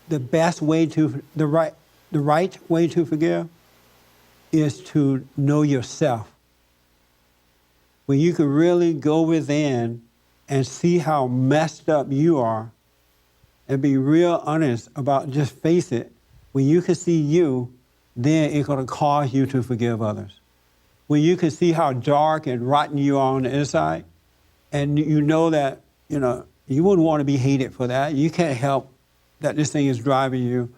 the best way to, the right way to forgive is to know yourself. When you can really go within and see how messed up you are and be real honest about, just face it. When you can see you, then it's going to cause you to forgive others. When you can see how dark and rotten you are on the inside, and you know that, you wouldn't want to be hated for that. You can't help that this thing is driving you.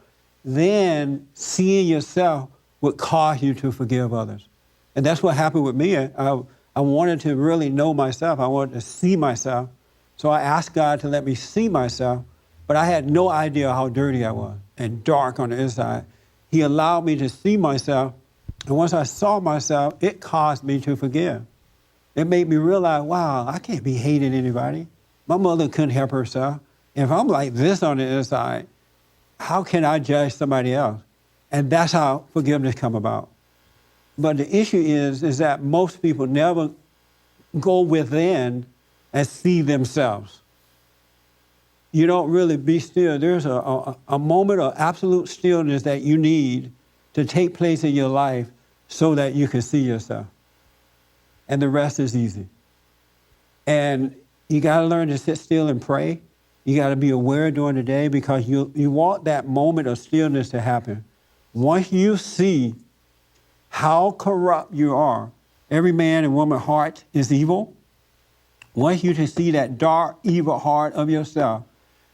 Then seeing yourself would cause you to forgive others. And that's what happened with me. I wanted to really know myself. I wanted to see myself. So I asked God to let me see myself, but I had no idea how dirty I was and dark on the inside. He allowed me to see myself, and once I saw myself, it caused me to forgive. It made me realize, wow, I can't be hating anybody. My mother couldn't help herself. If I'm like this on the inside, how can I judge somebody else? And that's how forgiveness come about. But the issue is that most people never go within and see themselves. You don't really be still. There's a moment of absolute stillness that you need to take place in your life so that you can see yourself. And the rest is easy. And you got to learn to sit still and pray. You got to be aware during the day, because you want that moment of stillness to happen. Once you see how corrupt you are, every man and woman heart is evil. Once you can see that dark, evil heart of yourself,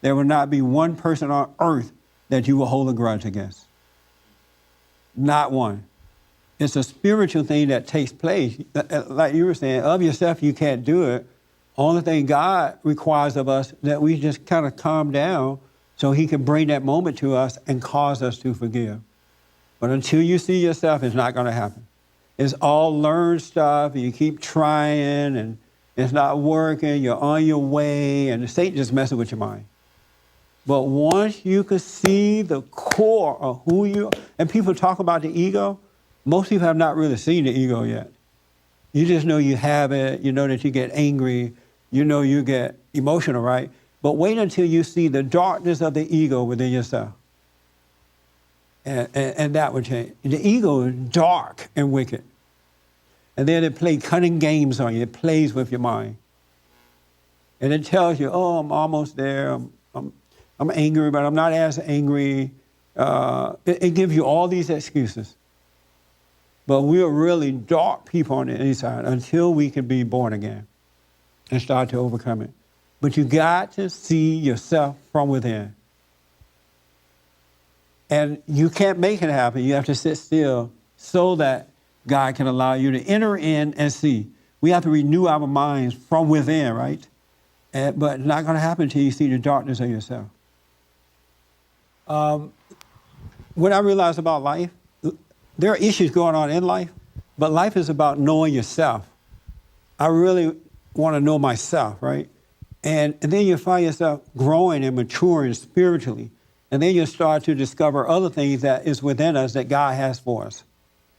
there will not be one person on earth that you will hold a grudge against. Not one. It's a spiritual thing that takes place. Like you were saying, of yourself, you can't do it. Only thing God requires of us, that we just kind of calm down so he can bring that moment to us and cause us to forgive. But until you see yourself, it's not going to happen. It's all learned stuff, and you keep trying, and it's not working, you're on your way, and Satan just messing with your mind. But once you can see the core of who you are, and people talk about the ego, most people have not really seen the ego yet. You just know you have it, you know that you get angry, you know you get emotional, right? But wait until you see the darkness of the ego within yourself. And that would change. The ego is dark and wicked. And then it plays cunning games on you. It plays with your mind. And it tells you, oh, I'm almost there. I'm angry, but I'm not as angry. It gives you all these excuses. But we are really dark people on the inside until we can be born again and start to overcome it. But you got to see yourself from within. And you can't make it happen. You have to sit still so that God can allow you to enter in and see. We have to renew our minds from within, right? But it's not going to happen until you see the darkness of yourself. What I realized about life, there are issues going on in life, but life is about knowing yourself. I really want to know myself, right? And then you find yourself growing and maturing spiritually. And then you start to discover other things that is within us that God has for us,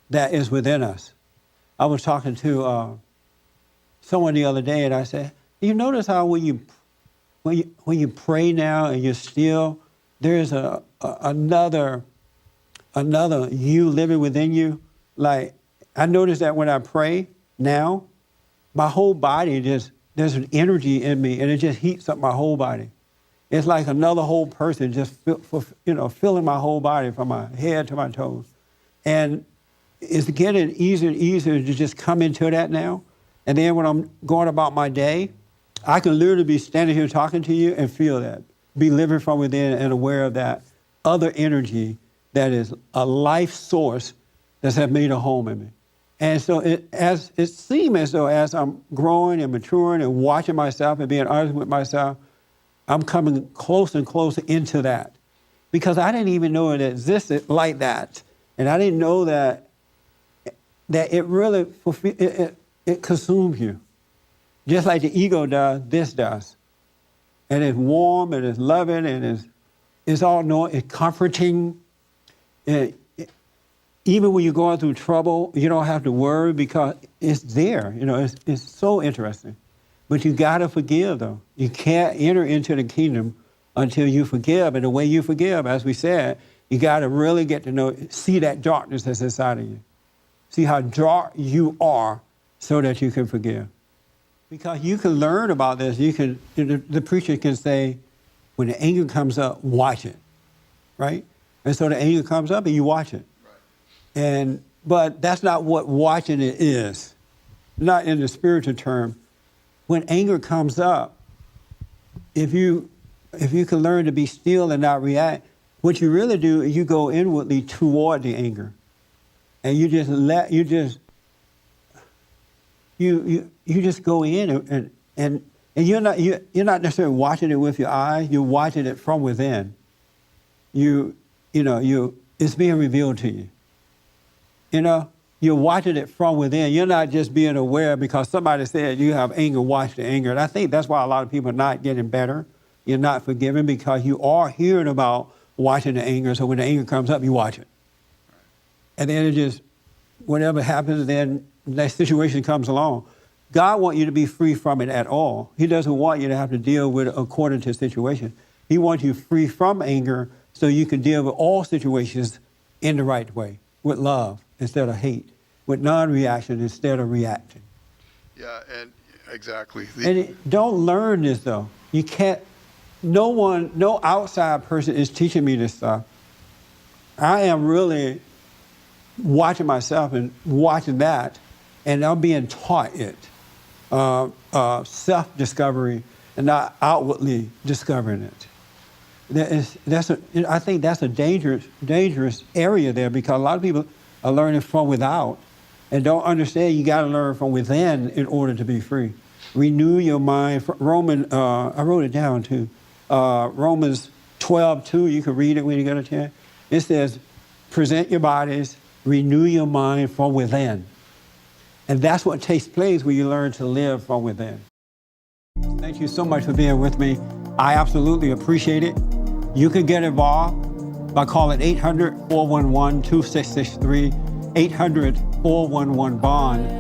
that is within us. I was talking to someone the other day, and I said, you notice how when you pray now and you're still, there's another you living within you. Like, I notice that when I pray now, my whole body there's an energy in me, and it just heats up my whole body. It's like another whole person just filling my whole body from my head to my toes. And it's getting easier and easier to just come into that now. And then when I'm going about my day, I can literally be standing here talking to you and feel that, be living from within and aware of that other energy that is a life source that has made a home in me. And so it seems as though as I'm growing and maturing and watching myself and being honest with myself, I'm coming closer and closer into that, because I didn't even know it existed like that. And I didn't know that it really it consumes you. Just like the ego does, this does. And it's warm and it's loving and it's all knowing, it's comforting. Even when you're going through trouble, you don't have to worry because it's there. It's so interesting. But you got to forgive, though. You can't enter into the kingdom until you forgive. And the way you forgive, as we said, you got to really get to know, see that darkness that's inside of you. See how dark you are so that you can forgive. Because you can learn about this. You can, the preacher can say, when the anger comes up, watch it, right? And so the anger comes up and you watch it. Right. But that's not what watching it is, not in the spiritual term. When anger comes up, if you can learn to be still and not react, what you really do is you go inwardly toward the anger. And you just go in and you're not necessarily watching it with your eyes, you're watching it from within. It's being revealed to you. You're watching it from within. You're not just being aware because somebody said you have anger, watch the anger. And I think that's why a lot of people are not getting better. You're not forgiving because you are hearing about watching the anger. So when the anger comes up, you watch it. And then it just, whatever happens, then that situation comes along. God wants you to be free from it at all. He doesn't want you to have to deal with it according to the situation. He wants you free from anger so you can deal with all situations in the right way, with love instead of hate, with non-reaction instead of reacting. Yeah, and exactly. Don't learn this, though. You can't, no outside person is teaching me this stuff. I am really watching myself and watching that, and I'm being taught it. Self-discovery and not outwardly discovering it. I think that's a dangerous area there because a lot of people are learning from without and don't understand you got to learn from within in order to be free. Renew your mind. I wrote it down too. Romans 12:2, you can read it when you get a chance. It says, present your bodies, renew your mind from within. And that's what takes place when you learn to live from within. Thank you so much for being with me. I absolutely appreciate it. You can get involved by calling 800-411-2663, 800-411-BOND.